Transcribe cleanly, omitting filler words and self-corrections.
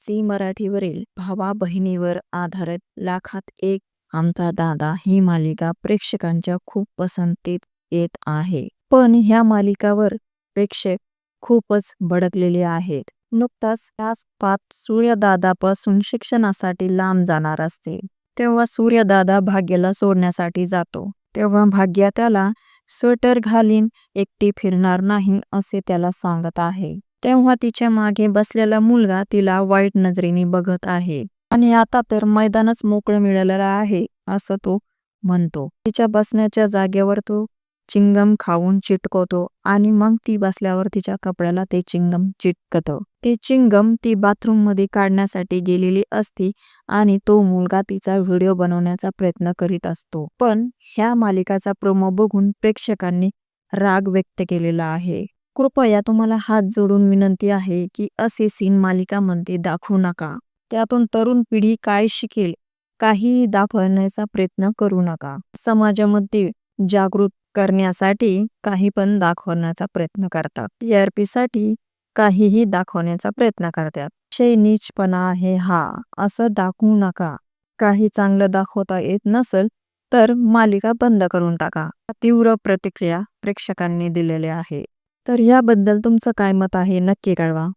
Zee मराठीवरील भावा बहिणीवर आधारित लाखात एक आमचा दादा ही मालिका प्रेक्षकांच्या खूप पसंतीत येत आहे. पण ह्या मालिकावर प्रेक्षक खूपच भडकलेले आहेत. नुकताच त्याच पात सूर्यदादापासून शिक्षणासाठी लांब जाणार असते. तेव्हा सूर्यदादा भाग्याला सोडण्यासाठी जातो. तेव्हा भाग्या त्याला स्वेटर घालीन एकटी फिरणार नाही असे त्याला सांगत आहे. तेव्हा तिच्या मागे बसलेला मुलगा तिला वाईट नजरेने बघत आहे. आणि आता तर मैदानच मोकळं मिळालेलं आहे असं तो म्हणतो. तिच्या बसण्याच्या जागेवर तो चिंगम खाऊन चिटकवतो आणि मग ती बसल्यावर तिच्या कपड्याला ते चिंगम चिटकतं. ते चिंगम ती बाथरूम मध्ये काढण्यासाठी गेलेली असती आणि तो मुलगा तिचा व्हिडिओ बनवण्याचा प्रयत्न करीत असतो. पण ह्या मालिकाचा प्रोमो बघून प्रेक्षकांनी राग व्यक्त केलेला आहे. कृपया तुम्हाला हात जोडून विनंती आहे की असे सीन मालिकांमध्ये दाखवू नका. त्यातून तरुण पिढी काय शिकेल काहीही दाखवण्याचा प्रयत्न करू नका. समाजामध्ये जागृत करण्यासाठी काही पण दाखवण्याचा प्रयत्न करतात. TRP साठी काहीही दाखवण्याचा प्रयत्न करतात. अतिशय नीचपणा आहे हा. असं दाखवू नका. काही चांगलं दाखवता येत नसेल तर मालिका बंद करून टाका. तीव्र प्रतिक्रिया प्रेक्षकांनी दिलेल्या आहे. तर याबद्दल तुमचं काय मत आहे नक्की कळवा.